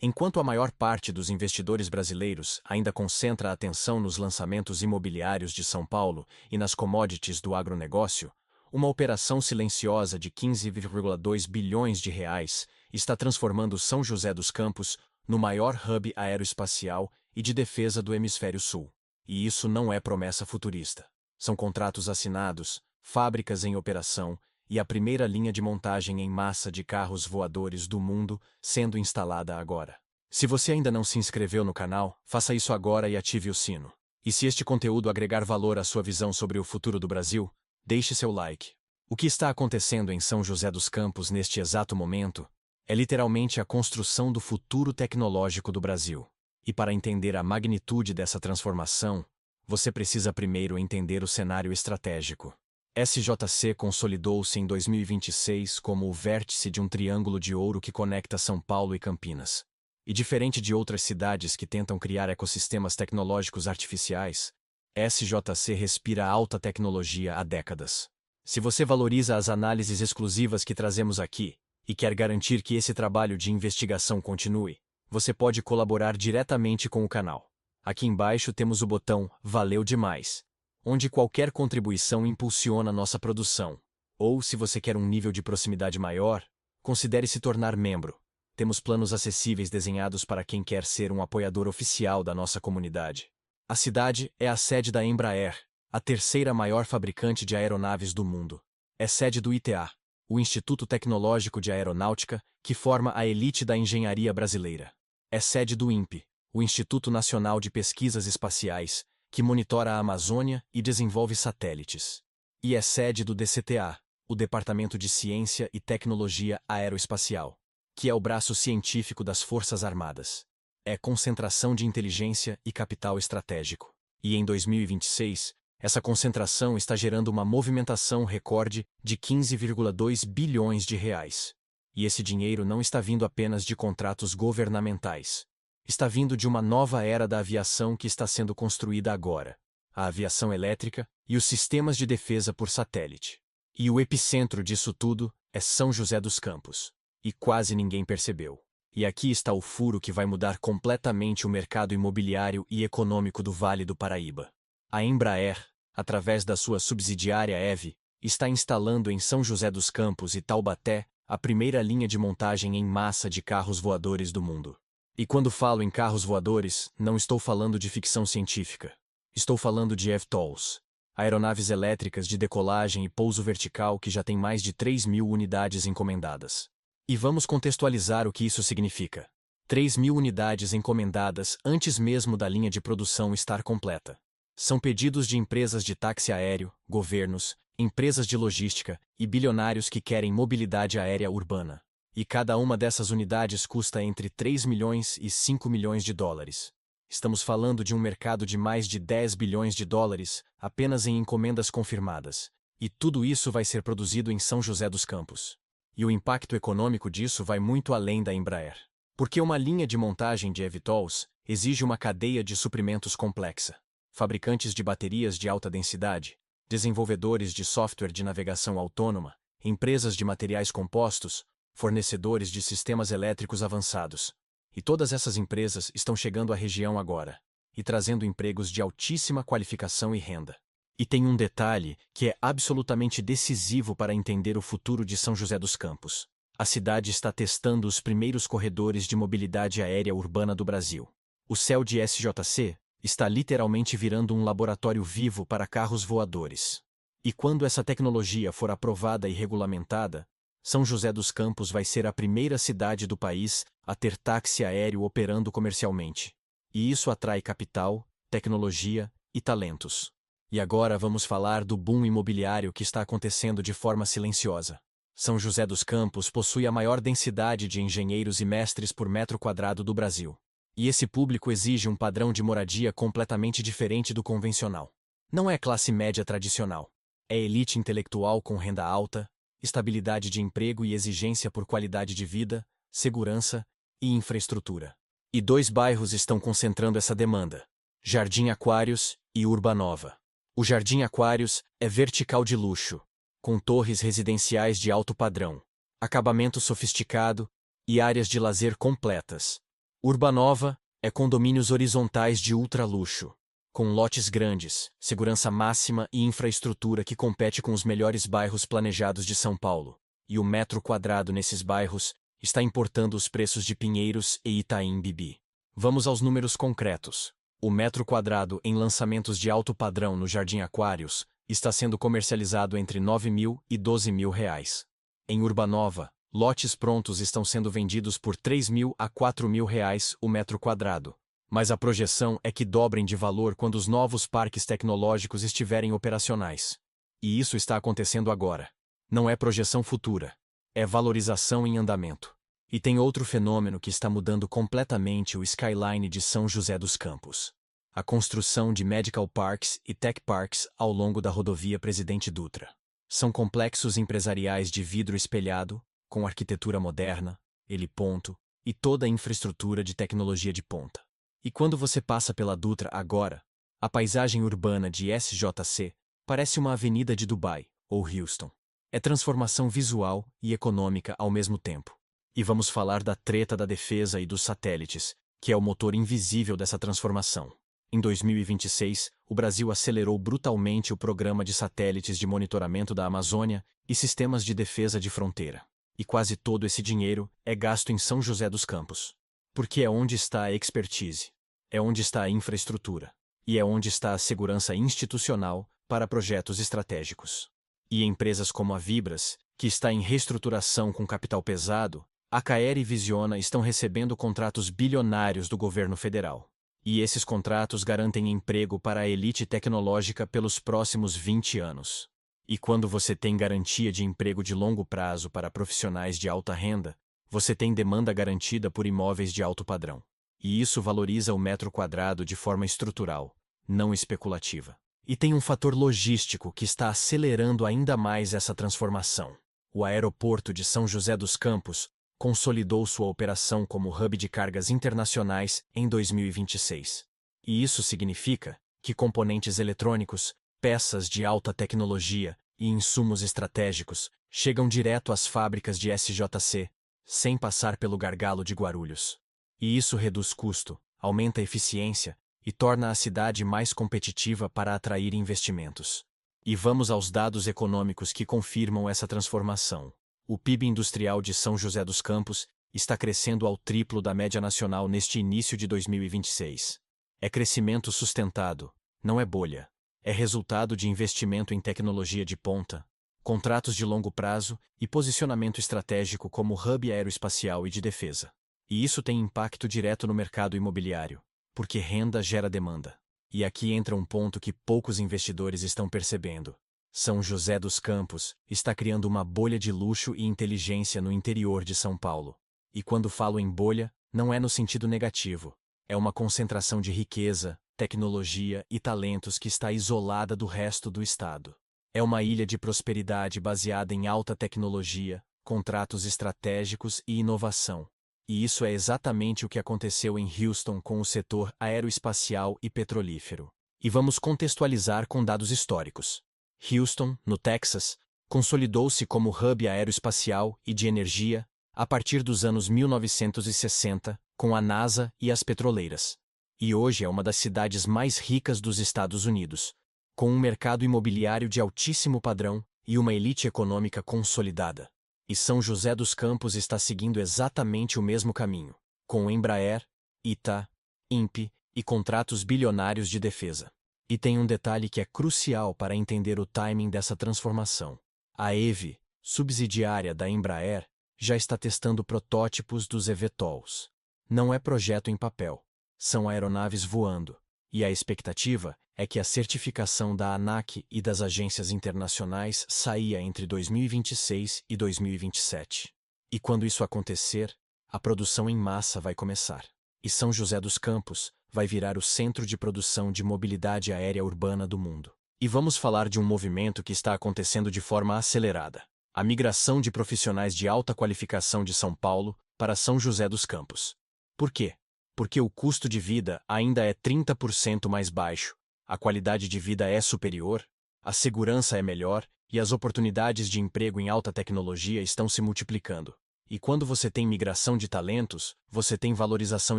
Enquanto a maior parte dos investidores brasileiros ainda concentra a atenção nos lançamentos imobiliários de São Paulo e nas commodities do agronegócio, uma operação silenciosa de 15,2 bilhões de reais está transformando São José dos Campos no maior hub aeroespacial e de defesa do Hemisfério Sul. E isso não é promessa futurista. São contratos assinados, fábricas em operação e a primeira linha de montagem em massa de carros voadores do mundo sendo instalada agora. Se você ainda não se inscreveu no canal, faça isso agora e ative o sino. E se este conteúdo agregar valor à sua visão sobre o futuro do Brasil, deixe seu like. O que está acontecendo em São José dos Campos neste exato momento é literalmente a construção do futuro tecnológico do Brasil. E para entender a magnitude dessa transformação, você precisa primeiro entender o cenário estratégico. SJC consolidou-se em 2026 como o vértice de um triângulo de ouro que conecta São Paulo e Campinas. E diferente de outras cidades que tentam criar ecossistemas tecnológicos artificiais, SJC respira alta tecnologia há décadas. Se você valoriza as análises exclusivas que trazemos aqui e quer garantir que esse trabalho de investigação continue, você pode colaborar diretamente com o canal. Aqui embaixo temos o botão Valeu Demais, onde qualquer contribuição impulsiona nossa produção. Ou, se você quer um nível de proximidade maior, considere se tornar membro. Temos planos acessíveis desenhados para quem quer ser um apoiador oficial da nossa comunidade. A cidade é a sede da Embraer, a terceira maior fabricante de aeronaves do mundo. É sede do ITA, o Instituto Tecnológico de Aeronáutica, que forma a elite da engenharia brasileira. É sede do INPE, o Instituto Nacional de Pesquisas Espaciais, que monitora a Amazônia e desenvolve satélites. E é sede do DCTA, o Departamento de Ciência e Tecnologia Aeroespacial, que é o braço científico das Forças Armadas. É concentração de inteligência e capital estratégico. E em 2026, essa concentração está gerando uma movimentação recorde de 15,2 bilhões de reais. E esse dinheiro não está vindo apenas de contratos governamentais. Está vindo de uma nova era da aviação que está sendo construída agora. A aviação elétrica e os sistemas de defesa por satélite. E o epicentro disso tudo é São José dos Campos. E quase ninguém percebeu. E aqui está o furo que vai mudar completamente o mercado imobiliário e econômico do Vale do Paraíba. A Embraer, através da sua subsidiária EVE, está instalando em São José dos Campos e Taubaté a primeira linha de montagem em massa de carros voadores do mundo. E quando falo em carros voadores, não estou falando de ficção científica. Estou falando de eVTOLs, aeronaves elétricas de decolagem e pouso vertical que já têm mais de 3.000 unidades encomendadas. E vamos contextualizar o que isso significa. 3.000 unidades encomendadas antes mesmo da linha de produção estar completa. São pedidos de empresas de táxi aéreo, governos, empresas de logística e bilionários que querem mobilidade aérea urbana. E cada uma dessas unidades custa entre 3 milhões e 5 milhões de dólares. Estamos falando de um mercado de mais de 10 bilhões de dólares apenas em encomendas confirmadas. E tudo isso vai ser produzido em São José dos Campos. E o impacto econômico disso vai muito além da Embraer. Porque uma linha de montagem de eVTOLs exige uma cadeia de suprimentos complexa. Fabricantes de baterias de alta densidade, desenvolvedores de software de navegação autônoma, empresas de materiais compostos, fornecedores de sistemas elétricos avançados. E todas essas empresas estão chegando à região agora, e trazendo empregos de altíssima qualificação e renda. E tem um detalhe que é absolutamente decisivo para entender o futuro de São José dos Campos. A cidade está testando os primeiros corredores de mobilidade aérea urbana do Brasil. O céu de SJC está literalmente virando um laboratório vivo para carros voadores. E quando essa tecnologia for aprovada e regulamentada, São José dos Campos vai ser a primeira cidade do país a ter táxi aéreo operando comercialmente. E isso atrai capital, tecnologia e talentos. E agora vamos falar do boom imobiliário que está acontecendo de forma silenciosa. São José dos Campos possui a maior densidade de engenheiros e mestres por metro quadrado do Brasil. E esse público exige um padrão de moradia completamente diferente do convencional. Não é classe média tradicional. É elite intelectual com renda alta, estabilidade de emprego e exigência por qualidade de vida, segurança e infraestrutura. E 2 bairros estão concentrando essa demanda: Jardim Aquários e Urbanova. O Jardim Aquários é vertical de luxo, com torres residenciais de alto padrão, acabamento sofisticado e áreas de lazer completas. Urbanova é condomínios horizontais de ultraluxo, com lotes grandes, segurança máxima e infraestrutura que compete com os melhores bairros planejados de São Paulo. E o metro quadrado nesses bairros está importando os preços de Pinheiros e Itaim Bibi. Vamos aos números concretos. O metro quadrado em lançamentos de alto padrão no Jardim Aquários está sendo comercializado entre R$ 9.000 e R$ 12.000. Em Urbanova, lotes prontos estão sendo vendidos por R$ 3.000 a R$ 4.000 o metro quadrado. Mas a projeção é que dobrem de valor quando os novos parques tecnológicos estiverem operacionais. E isso está acontecendo agora. Não é projeção futura. É valorização em andamento. E tem outro fenômeno que está mudando completamente o skyline de São José dos Campos. A construção de medical parks e tech parks ao longo da rodovia Presidente Dutra. São complexos empresariais de vidro espelhado, com arquitetura moderna, heliponto e toda a infraestrutura de tecnologia de ponta. E quando você passa pela Dutra agora, a paisagem urbana de SJC parece uma avenida de Dubai ou Houston. É transformação visual e econômica ao mesmo tempo. E vamos falar da treta da defesa e dos satélites, que é o motor invisível dessa transformação. Em 2026, o Brasil acelerou brutalmente o programa de satélites de monitoramento da Amazônia e sistemas de defesa de fronteira. E quase todo esse dinheiro é gasto em São José dos Campos. Porque é onde está a expertise, é onde está a infraestrutura, e é onde está a segurança institucional para projetos estratégicos. E empresas como a Vibras, que está em reestruturação com capital pesado, a Caer e Visiona estão recebendo contratos bilionários do governo federal. E esses contratos garantem emprego para a elite tecnológica pelos próximos 20 anos. E quando você tem garantia de emprego de longo prazo para profissionais de alta renda, você tem demanda garantida por imóveis de alto padrão. E isso valoriza o metro quadrado de forma estrutural, não especulativa. E tem um fator logístico que está acelerando ainda mais essa transformação. O aeroporto de São José dos Campos consolidou sua operação como hub de cargas internacionais em 2026. E isso significa que componentes eletrônicos, peças de alta tecnologia e insumos estratégicos chegam direto às fábricas de SJC, sem passar pelo gargalo de Guarulhos. E isso reduz custo, aumenta a eficiência e torna a cidade mais competitiva para atrair investimentos. E vamos aos dados econômicos que confirmam essa transformação. O PIB industrial de São José dos Campos está crescendo ao triplo da média nacional neste início de 2026. É crescimento sustentado, não é bolha. É resultado de investimento em tecnologia de ponta, contratos de longo prazo e posicionamento estratégico como hub aeroespacial e de defesa. E isso tem impacto direto no mercado imobiliário, porque renda gera demanda. E aqui entra um ponto que poucos investidores estão percebendo. São José dos Campos está criando uma bolha de luxo e inteligência no interior de São Paulo. E quando falo em bolha, não é no sentido negativo. É uma concentração de riqueza, tecnologia e talentos que está isolada do resto do estado. É uma ilha de prosperidade baseada em alta tecnologia, contratos estratégicos e inovação. E isso é exatamente o que aconteceu em Houston com o setor aeroespacial e petrolífero. E vamos contextualizar com dados históricos. Houston, no Texas, consolidou-se como hub aeroespacial e de energia a partir dos anos 1960, com a NASA e as petroleiras. E hoje é uma das cidades mais ricas dos Estados Unidos, com um mercado imobiliário de altíssimo padrão e uma elite econômica consolidada. E São José dos Campos está seguindo exatamente o mesmo caminho, com Embraer, ITA, INPE e contratos bilionários de defesa. E tem um detalhe que é crucial para entender o timing dessa transformação. A EVE, subsidiária da Embraer, já está testando protótipos dos eVTOLs. Não é projeto em papel. São aeronaves voando. E a expectativa é que a certificação da ANAC e das agências internacionais saia entre 2026 e 2027. E quando isso acontecer, a produção em massa vai começar. E São José dos Campos vai virar o centro de produção de mobilidade aérea urbana do mundo. E vamos falar de um movimento que está acontecendo de forma acelerada. A migração de profissionais de alta qualificação de São Paulo para São José dos Campos. Por quê? Porque o custo de vida ainda é 30% mais baixo, a qualidade de vida é superior, a segurança é melhor e as oportunidades de emprego em alta tecnologia estão se multiplicando. E quando você tem migração de talentos, você tem valorização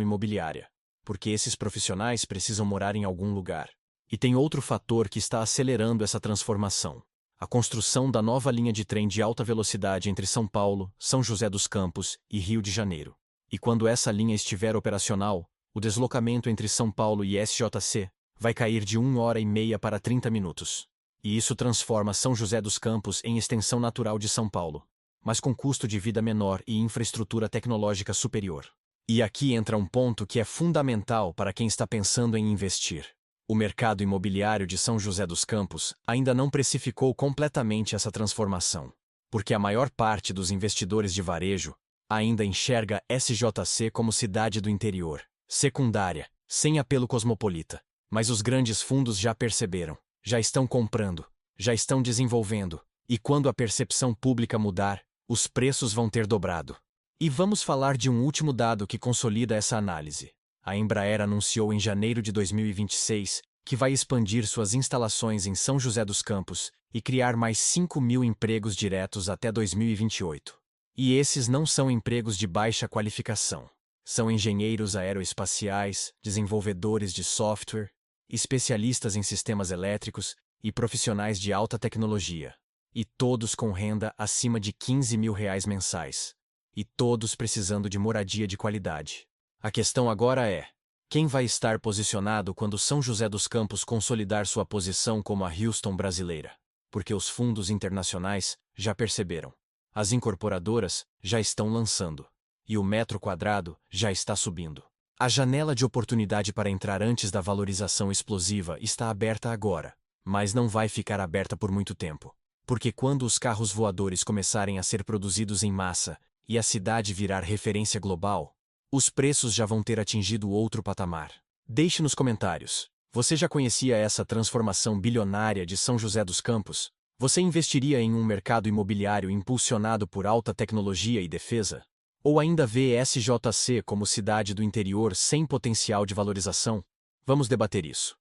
imobiliária. Porque esses profissionais precisam morar em algum lugar. E tem outro fator que está acelerando essa transformação: a construção da nova linha de trem de alta velocidade entre São Paulo, São José dos Campos e Rio de Janeiro. E quando essa linha estiver operacional, o deslocamento entre São Paulo e SJC vai cair de 1h30 para 30 minutos. E isso transforma São José dos Campos em extensão natural de São Paulo, mas com custo de vida menor e infraestrutura tecnológica superior. E aqui entra um ponto que é fundamental para quem está pensando em investir. O mercado imobiliário de São José dos Campos ainda não precificou completamente essa transformação, porque a maior parte dos investidores de varejo ainda enxerga SJC como cidade do interior, secundária, sem apelo cosmopolita. Mas os grandes fundos já perceberam, já estão comprando, já estão desenvolvendo, e quando a percepção pública mudar, os preços vão ter dobrado. E vamos falar de um último dado que consolida essa análise. A Embraer anunciou em janeiro de 2026 que vai expandir suas instalações em São José dos Campos e criar mais 5.000 empregos diretos até 2028. E esses não são empregos de baixa qualificação. São engenheiros aeroespaciais, desenvolvedores de software, especialistas em sistemas elétricos e profissionais de alta tecnologia. E todos com renda acima de R$ 15.000 mensais. E todos precisando de moradia de qualidade. A questão agora é: quem vai estar posicionado quando São José dos Campos consolidar sua posição como a Houston brasileira? Porque os fundos internacionais já perceberam. As incorporadoras já estão lançando. E o metro quadrado já está subindo. A janela de oportunidade para entrar antes da valorização explosiva está aberta agora, mas não vai ficar aberta por muito tempo. Porque quando os carros voadores começarem a ser produzidos em massa e a cidade virar referência global, os preços já vão ter atingido outro patamar. Deixe nos comentários: você já conhecia essa transformação bilionária de São José dos Campos? Você investiria em um mercado imobiliário impulsionado por alta tecnologia e defesa? Ou ainda vê SJC como cidade do interior sem potencial de valorização? Vamos debater isso.